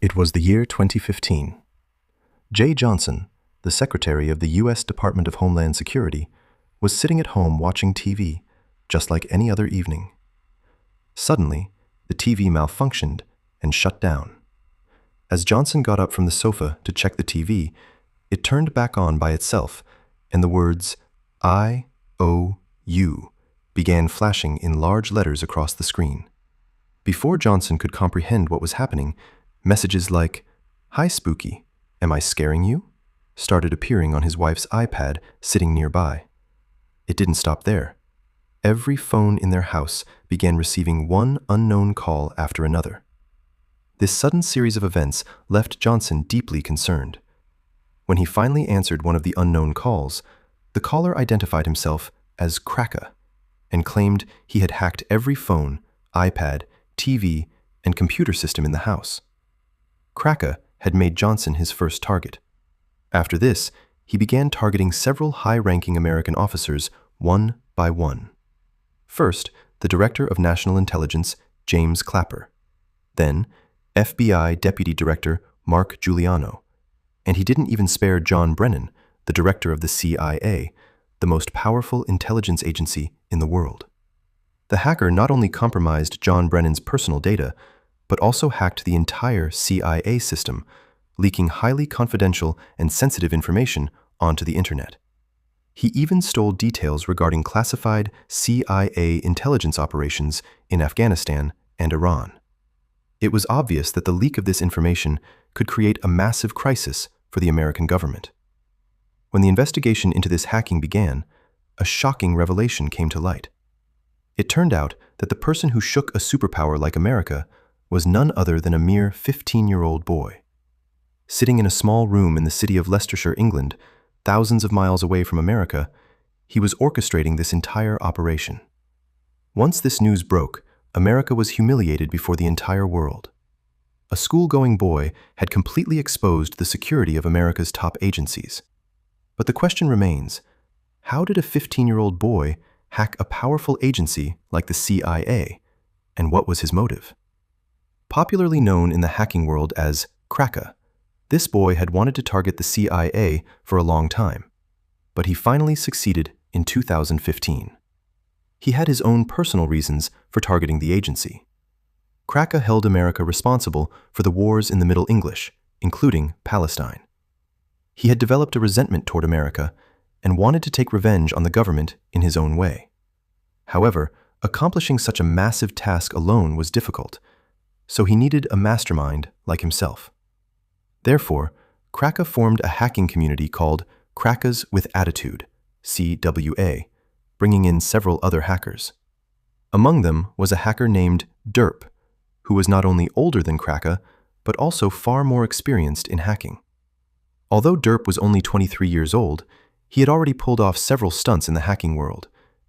It was the year 2015. Jay Johnson, the Secretary of the U.S. Department of Homeland Security, was sitting at home watching TV, just like any other evening. Suddenly, the TV malfunctioned and shut down. As Johnson got up from the sofa to check the TV, it turned back on by itself, and the words I-O-U began flashing in large letters across the screen. Before Johnson could comprehend what was happening, messages like, "Hi, Spooky, am I scaring you?" started appearing on his wife's iPad sitting nearby. It didn't stop there. Every phone in their house began receiving one unknown call after another. This sudden series of events left Johnson deeply concerned. When he finally answered one of the unknown calls, the caller identified himself as Kraka and claimed he had hacked every phone, iPad, TV, and computer system in the house. Kraka had made Johnson his first target. After this, he began targeting several high-ranking American officers one by one. First, the Director of National Intelligence, James Clapper. Then, FBI Deputy Director Mark Giuliano. And he didn't even spare John Brennan, the director of the CIA, the most powerful intelligence agency in the world. The hacker not only compromised John Brennan's personal data, but also hacked the entire CIA system, leaking highly confidential and sensitive information onto the internet. He even stole details regarding classified CIA intelligence operations in Afghanistan and Iran. It was obvious that the leak of this information could create a massive crisis for the American government. When the investigation into this hacking began, a shocking revelation came to light. It turned out that the person who shook a superpower like America was none other than a mere 15-year-old boy. Sitting in a small room in the city of Leicestershire, England, thousands of miles away from America, he was orchestrating this entire operation. Once this news broke, America was humiliated before the entire world. A school-going boy had completely exposed the security of America's top agencies. But the question remains, how did a 15-year-old boy hack a powerful agency like the CIA, and what was his motive? Popularly known in the hacking world as Kraka, this boy had wanted to target the CIA for a long time, but he finally succeeded in 2015. He had his own personal reasons for targeting the agency. Kraka held America responsible for the wars in the Middle English, including Palestine. He had developed a resentment toward America and wanted to take revenge on the government in his own way. However, accomplishing such a massive task alone was difficult, so he needed a mastermind like himself. Therefore, Kraka formed a hacking community called Krakas with Attitude, CWA, bringing in several other hackers. Among them was a hacker named Derp, who was not only older than Kraka, but also far more experienced in hacking. Although Derp was only 23 years old, he had already pulled off several stunts in the hacking world,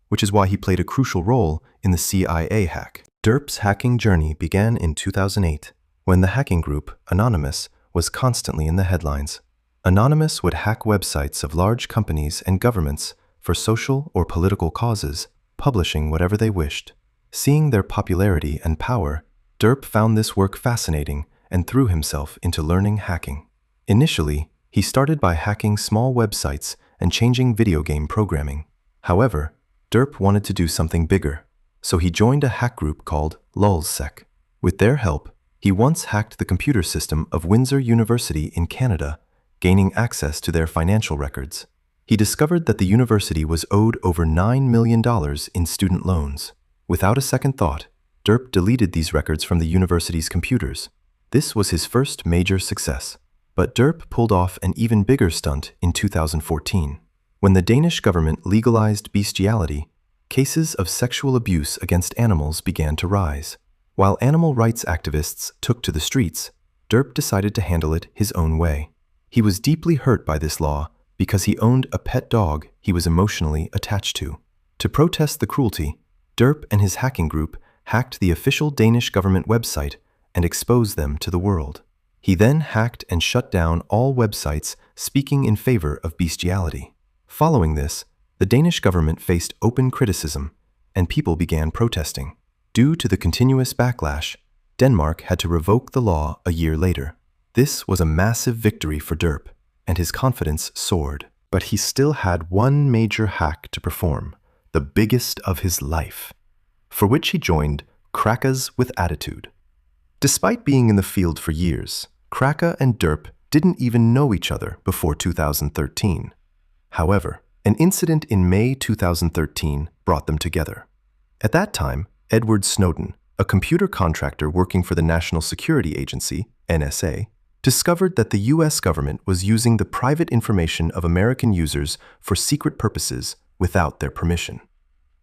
which is why he played a crucial role in the CIA hack. Derp's hacking journey began in 2008, when the hacking group, Anonymous, was constantly in the headlines. Anonymous would hack websites of large companies and governments for social or political causes, publishing whatever they wished. Seeing their popularity and power, Derp found this work fascinating and threw himself into learning hacking. Initially, he started by hacking small websites and changing video game programming. However, Derp wanted to do something bigger, so he joined a hack group called LulzSec. With their help, he once hacked the computer system of Windsor University in Canada, gaining access to their financial records. He discovered that the university was owed over $9 million in student loans. Without a second thought, Derp deleted these records from the university's computers. This was his first major success. But Derp pulled off an even bigger stunt in 2014. When the Danish government legalized bestiality, cases of sexual abuse against animals began to rise. While animal rights activists took to the streets, Derp decided to handle it his own way. He was deeply hurt by this law because he owned a pet dog he was emotionally attached to. To protest the cruelty, Derp and his hacking group hacked the official Danish government website and exposed them to the world. He then hacked and shut down all websites speaking in favor of bestiality. Following this, the Danish government faced open criticism, and people began protesting. Due to the continuous backlash, Denmark had to revoke the law a year later. This was a massive victory for Derp, and his confidence soared. But he still had one major hack to perform, the biggest of his life, for which he joined Crackers with Attitude. Despite being in the field for years, Cracker and Derp didn't even know each other before 2013. However, an incident in May 2013 brought them together. At that time, Edward Snowden, a computer contractor working for the National Security Agency, NSA, discovered that the US government was using the private information of American users for secret purposes without their permission.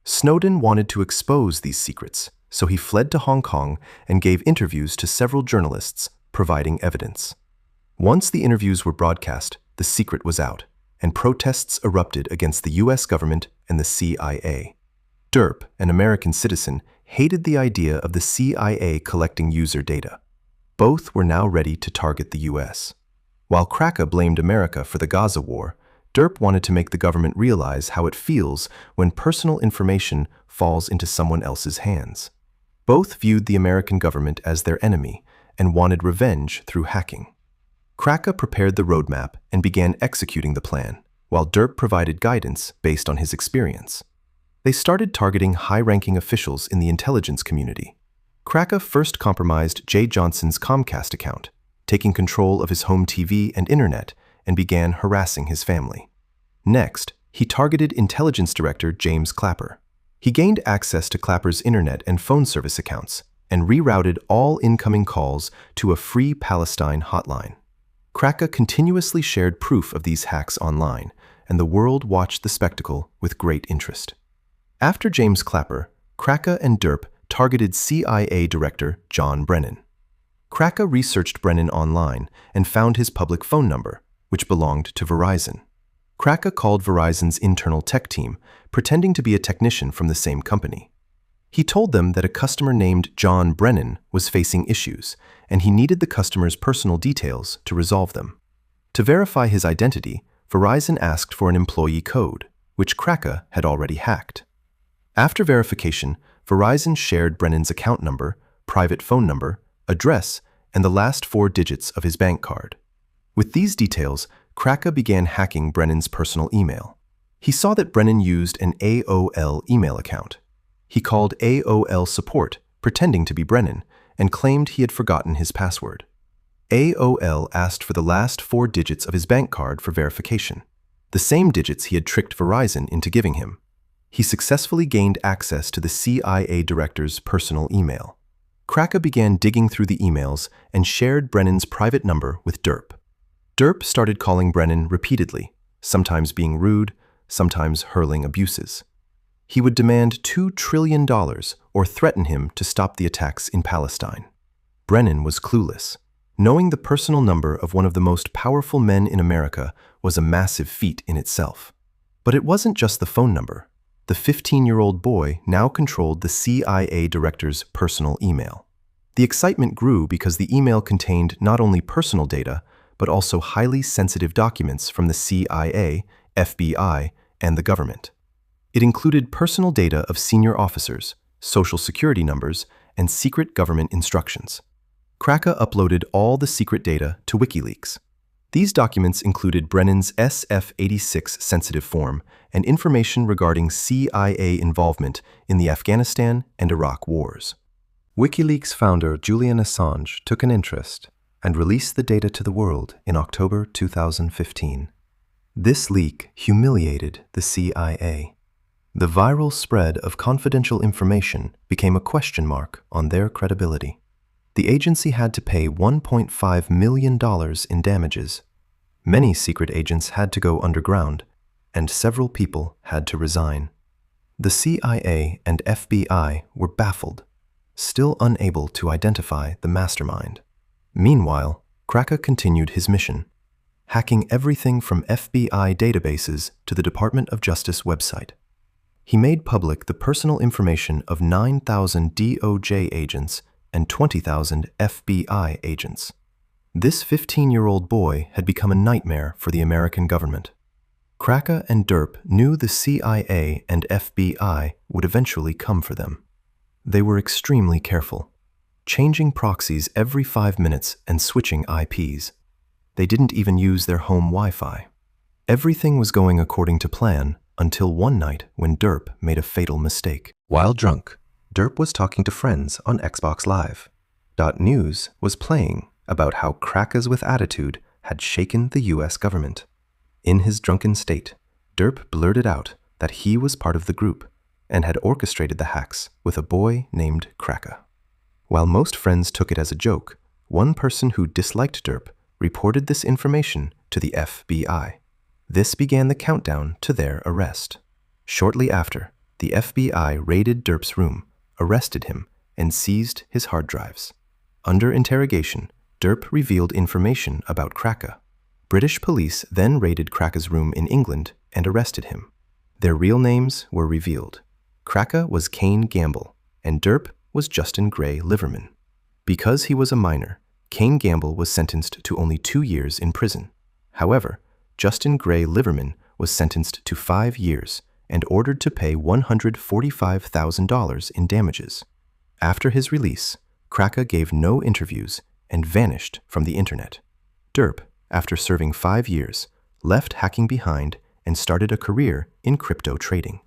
Snowden wanted to expose these secrets, so he fled to Hong Kong and gave interviews to several journalists, providing evidence. Once the interviews were broadcast, the secret was out, and protests erupted against the US government and the CIA. Derp, an American citizen, hated the idea of the CIA collecting user data. Both were now ready to target the US. While Cracker blamed America for the Gaza war, Derp wanted to make the government realize how it feels when personal information falls into someone else's hands. Both viewed the American government as their enemy and wanted revenge through hacking. Cracker prepared the roadmap and began executing the plan, while Derp provided guidance based on his experience. They started targeting high-ranking officials in the intelligence community. Cracker first compromised Jay Johnson's Comcast account, taking control of his home TV and internet, and began harassing his family. Next, he targeted Intelligence Director James Clapper. He gained access to Clapper's internet and phone service accounts and rerouted all incoming calls to a free Palestine hotline. Cracker continuously shared proof of these hacks online, and the world watched the spectacle with great interest. After James Clapper, Cracker and Derp targeted CIA Director John Brennan. Cracker researched Brennan online and found his public phone number, which belonged to Verizon. Cracker called Verizon's internal tech team, pretending to be a technician from the same company. He told them that a customer named John Brennan was facing issues, and he needed the customer's personal details to resolve them. To verify his identity, Verizon asked for an employee code, which Cracker had already hacked. After verification, Verizon shared Brennan's account number, private phone number, address, and the last 4 digits of his bank card. With these details, Cracker began hacking Brennan's personal email. He saw that Brennan used an AOL email account. He called AOL support, pretending to be Brennan, and claimed he had forgotten his password. AOL asked for the last 4 digits of his bank card for verification, the same digits he had tricked Verizon into giving him. He successfully gained access to the CIA director's personal email. Cracker began digging through the emails and shared Brennan's private number with Derp. Derp started calling Brennan repeatedly, sometimes being rude, sometimes hurling abuses. He would demand $2 trillion or threaten him to stop the attacks in Palestine. Brennan was clueless. Knowing the personal number of one of the most powerful men in America was a massive feat in itself. But it wasn't just the phone number. The 15-year-old boy now controlled the CIA director's personal email. The excitement grew because the email contained not only personal data, but also highly sensitive documents from the CIA, FBI, and the government. It included personal data of senior officers, social security numbers, and secret government instructions. Cracker uploaded all the secret data to WikiLeaks. These documents included Brennan's SF-86 sensitive form and information regarding CIA involvement in the Afghanistan and Iraq wars. WikiLeaks founder Julian Assange took an interest and released the data to the world in October 2015. This leak humiliated the CIA. The viral spread of confidential information became a question mark on their credibility. The agency had to pay $1.5 million in damages. Many secret agents had to go underground, and several people had to resign. The CIA and FBI were baffled, still unable to identify the mastermind. Meanwhile, Cracker continued his mission, hacking everything from FBI databases to the Department of Justice website. He made public the personal information of 9,000 DOJ agents and 20,000 FBI agents. This 15-year-old boy had become a nightmare for the American government. Cracker and Derp knew the CIA and FBI would eventually come for them. They were extremely careful. changing proxies every 5 minutes and switching IPs. They didn't even use their home Wi-Fi. Everything was going according to plan until one night when Derp made a fatal mistake. While drunk, Derp was talking to friends on Xbox Live. News was playing about how crackers with attitude had shaken the US government. In his drunken state, Derp blurted out that he was part of the group and had orchestrated the hacks with a boy named Kraka. While most friends took it as a joke, one person who disliked Derp reported this information to the FBI. This began the countdown to their arrest. Shortly after, the FBI raided Derp's room, arrested him, and seized his hard drives. Under interrogation, Derp revealed information about Kraka. British police then raided Kraka's room in England and arrested him. Their real names were revealed. Kraka was Kane Gamble, and Derp was Justin Gray Liverman. Because he was a minor, Kane Gamble was sentenced to only 2 years in prison. However, Justin Gray Liverman was sentenced to 5 years and ordered to pay $145,000 in damages. After his release, Kraka gave no interviews and vanished from the internet. Derp, after serving 5 years, left hacking behind and started a career in crypto trading.